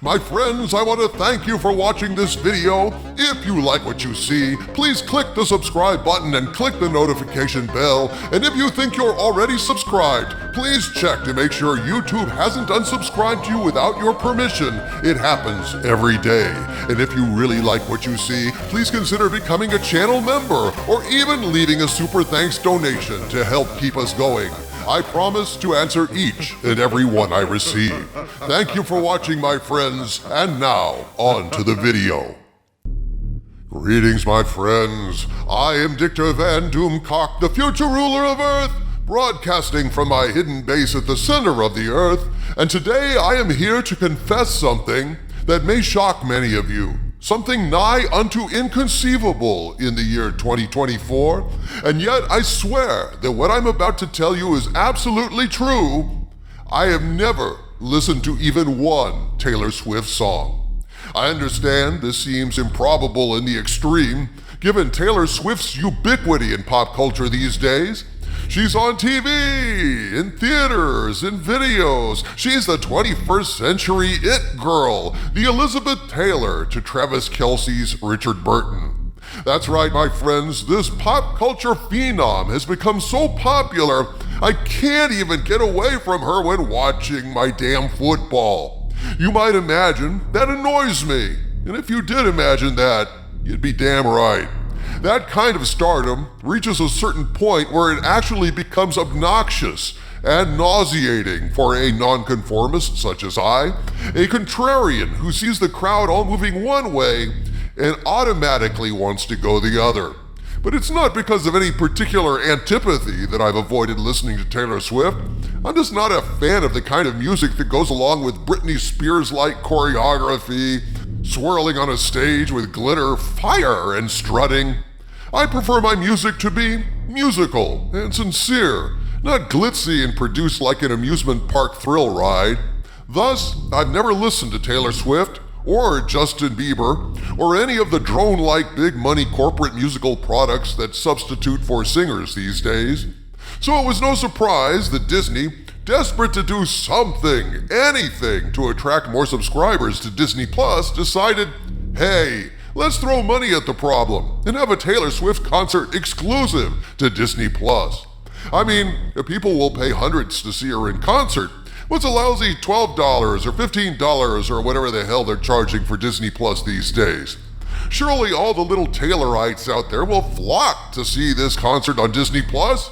My friends, I want to thank you for watching this video. If you like what you see, please click the subscribe button and click the notification bell. And if you think you're already subscribed, please check to make sure YouTube hasn't unsubscribed you without your permission. It happens every day. And if you really like what you see, please consider becoming a channel member or even leaving a super thanks donation to help keep us going. I promise to answer each and every one I receive. Thank you for watching, my friends, and now, on to the video. Greetings, my friends. I am Dictor Van Doomcock, the future ruler of Earth, broadcasting from my hidden base at the center of the Earth, and today I am here to confess something that may shock many of you. Something nigh unto inconceivable in the year 2024, and yet I swear that what I'm about to tell you is absolutely true. I have never listened to even one Taylor Swift song. I understand this seems improbable in the extreme, given Taylor Swift's ubiquity in pop culture these days. She's on TV, in theaters, in videos. She's the 21st century it girl, the Elizabeth Taylor to Travis Kelce's Richard Burton. That's right, my friends, this pop culture phenom has become so popular, I can't even get away from her when watching my damn football. You might imagine that annoys me, and if you did imagine that, you'd be damn right. That kind of stardom reaches a certain point where it actually becomes obnoxious and nauseating for a nonconformist such as I, a contrarian who sees the crowd all moving one way and automatically wants to go the other. But it's not because of any particular antipathy that I've avoided listening to Taylor Swift. I'm just not a fan of the kind of music that goes along with Britney Spears-like choreography, swirling on a stage with glitter, fire, and strutting. I prefer my music to be musical and sincere, not glitzy and produced like an amusement park thrill ride. Thus, I've never listened to Taylor Swift or Justin Bieber or any of the drone-like big money corporate musical products that substitute for singers these days. So it was no surprise that Disney, desperate to do something, anything to attract more subscribers to Disney Plus, decided, hey, let's throw money at the problem and have a Taylor Swift concert exclusive to Disney Plus. I mean, if people will pay hundreds to see her in concert, what's a lousy $12 or $15 or whatever the hell they're charging for Disney Plus these days? Surely all the little Taylorites out there will flock to see this concert on Disney Plus?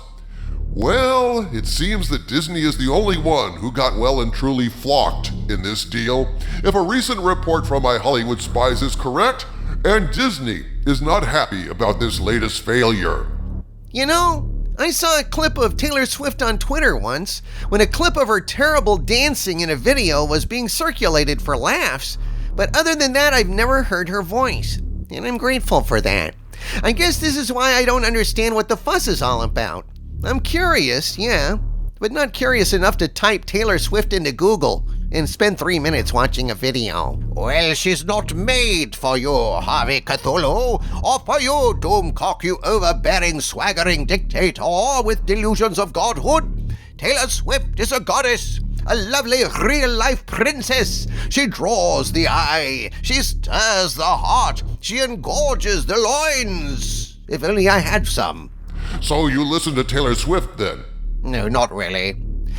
Well, it seems that Disney is the only one who got well and truly flocked in this deal, if a recent report from my Hollywood spies is correct, and Disney is not happy about this latest failure. You know, I saw a clip of Taylor Swift on Twitter once when a clip of her terrible dancing in a video was being circulated for laughs, but other than that, I've never heard her voice, and I'm grateful for that. I guess this is why I don't understand what the fuss is all about. I'm curious, yeah, but not curious enough to type Taylor Swift into Google and spend 3 minutes watching a video. Well, she's not made for you, Harvey Cthulhu, or for you, Doomcock, you overbearing, swaggering dictator with delusions of godhood. Taylor Swift is a goddess, a lovely real-life princess. She draws the eye, she stirs the heart, she engorges the loins. If only I had some. So you listen to Taylor Swift then? No, not really.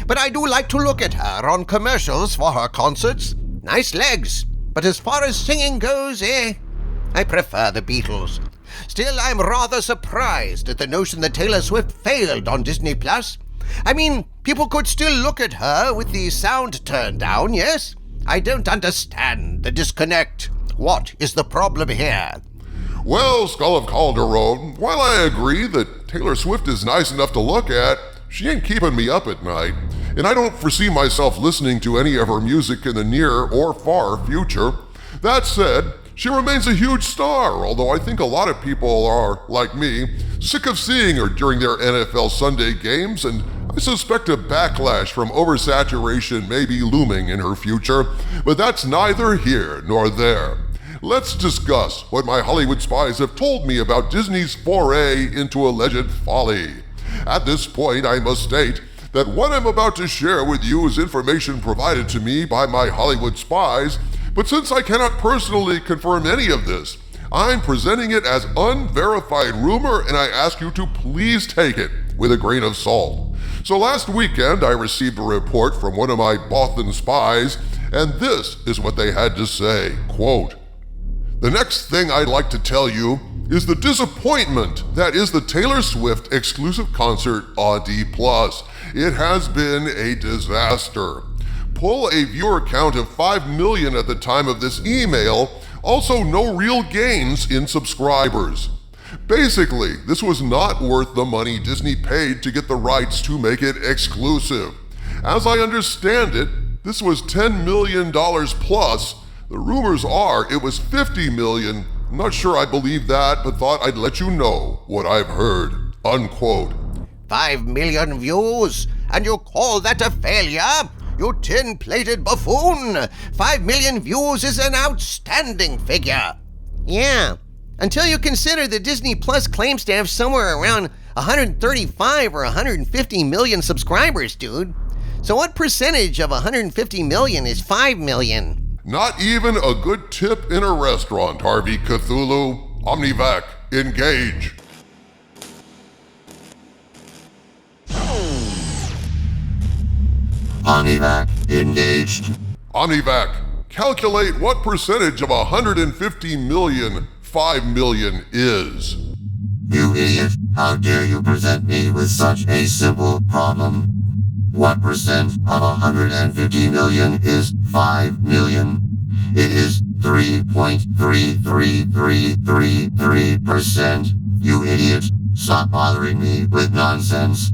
But I do like to look at her on commercials for her concerts. Nice legs. But as far as singing goes, I prefer the Beatles. Still, I'm rather surprised at the notion that Taylor Swift failed on Disney Plus. I mean, people could still look at her with the sound turned down, yes? I don't understand the disconnect. What is the problem here? Well, Skull of Calderon, while I agree that Taylor Swift is nice enough to look at, she ain't keeping me up at night, and I don't foresee myself listening to any of her music in the near or far future. That said, she remains a huge star, although I think a lot of people are, like me, sick of seeing her during their NFL Sunday games, and I suspect a backlash from oversaturation may be looming in her future, but that's neither here nor there. Let's discuss what my Hollywood spies have told me about Disney's foray into alleged folly. At this point, I must state that what I'm about to share with you is information provided to me by my Hollywood spies, But since I cannot personally confirm any of this, I'm presenting it as unverified rumor, and I ask you to please take it with a grain of salt. So last weekend, I received a report from one of my Bothan spies, and this is what they had to say, quote, "The next thing I'd like to tell you is the disappointment that is the Taylor Swift exclusive concert on D+. It has been a disaster. Pull a viewer count of 5 million at the time of this email, also no real gains in subscribers. Basically, this was not worth the money Disney paid to get the rights to make it exclusive. As I understand it, this was $10 million plus. The rumors are it was 50 million. I'm not sure I believe that, but thought I'd let you know what I've heard." Unquote. 5 million views, and you call that a failure? You tin-plated buffoon! 5 million views is an outstanding figure. Yeah, until you consider that Disney Plus claims to have somewhere around 135 or 150 million subscribers, dude. So what percentage of 150 million is 5 million? Not even a good tip in a restaurant, Harvey Cthulhu. Omnivac, engage. Omnivac engaged. Omnivac, calculate what percentage of 150 million 5 million is. You idiot, how dare you present me with such a simple problem? What percent of 150 million is 5 million? It is 3.33333%. You idiot, stop bothering me with nonsense.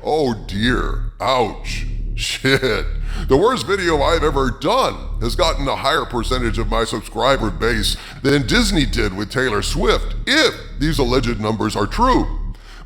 Oh dear, ouch, shit. The worst video I've ever done has gotten a higher percentage of my subscriber base than Disney did with Taylor Swift, if these alleged numbers are true.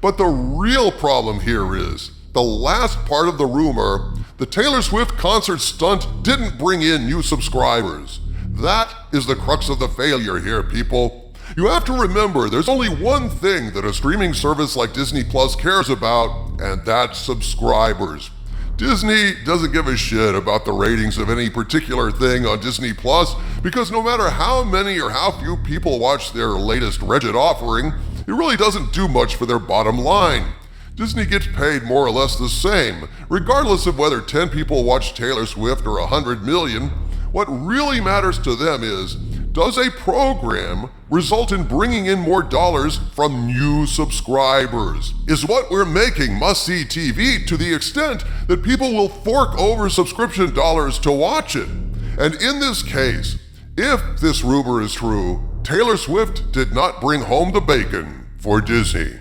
But the real problem here is, the last part of the rumor, the Taylor Swift concert stunt didn't bring in new subscribers. That is the crux of the failure here, people. You have to remember, there's only one thing that a streaming service like Disney Plus cares about, and that's subscribers. Disney doesn't give a shit about the ratings of any particular thing on Disney Plus, because no matter how many or how few people watch their latest wretched offering, it really doesn't do much for their bottom line. Disney gets paid more or less the same, regardless of whether 10 people watch Taylor Swift or 100 million. What really matters to them is, does a program result in bringing in more dollars from new subscribers? Is what we're making must-see TV to the extent that people will fork over subscription dollars to watch it? And in this case, if this rumor is true, Taylor Swift did not bring home the bacon for Disney.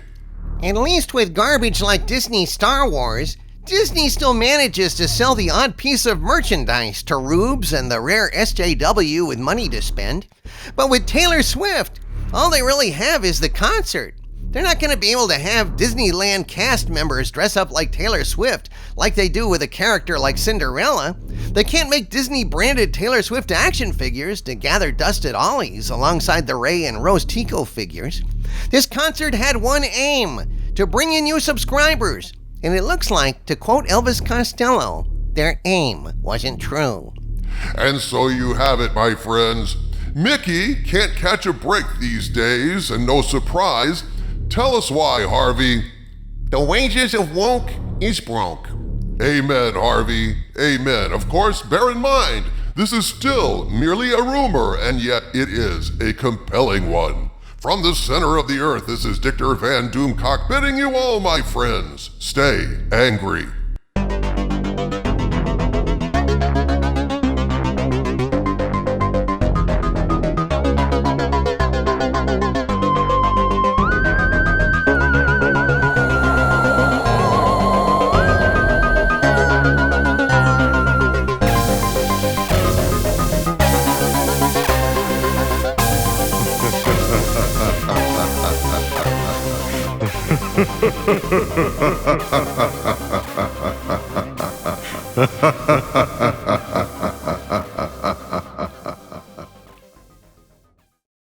At least with garbage like Disney Star Wars, Disney still manages to sell the odd piece of merchandise to rubes and the rare SJW with money to spend. But with Taylor Swift, all they really have is the concert. They're not going to be able to have Disneyland cast members dress up like Taylor Swift like they do with a character like Cinderella. They can't make Disney-branded Taylor Swift action figures to gather dust at Ollie's alongside the Ray and Rose Tico figures. This concert had one aim, to bring in new subscribers. And it looks like, to quote Elvis Costello, their aim wasn't true. And so you have it, my friends. Mickey can't catch a break these days, and no surprise. Tell us why, Harvey. The wages of woke is broke. Amen, Harvey. Amen. Of course, bear in mind, this is still merely a rumor, and yet it is a compelling one. From the center of the earth, this is Dictor Van Doomcock bidding you all, my friends, stay angry.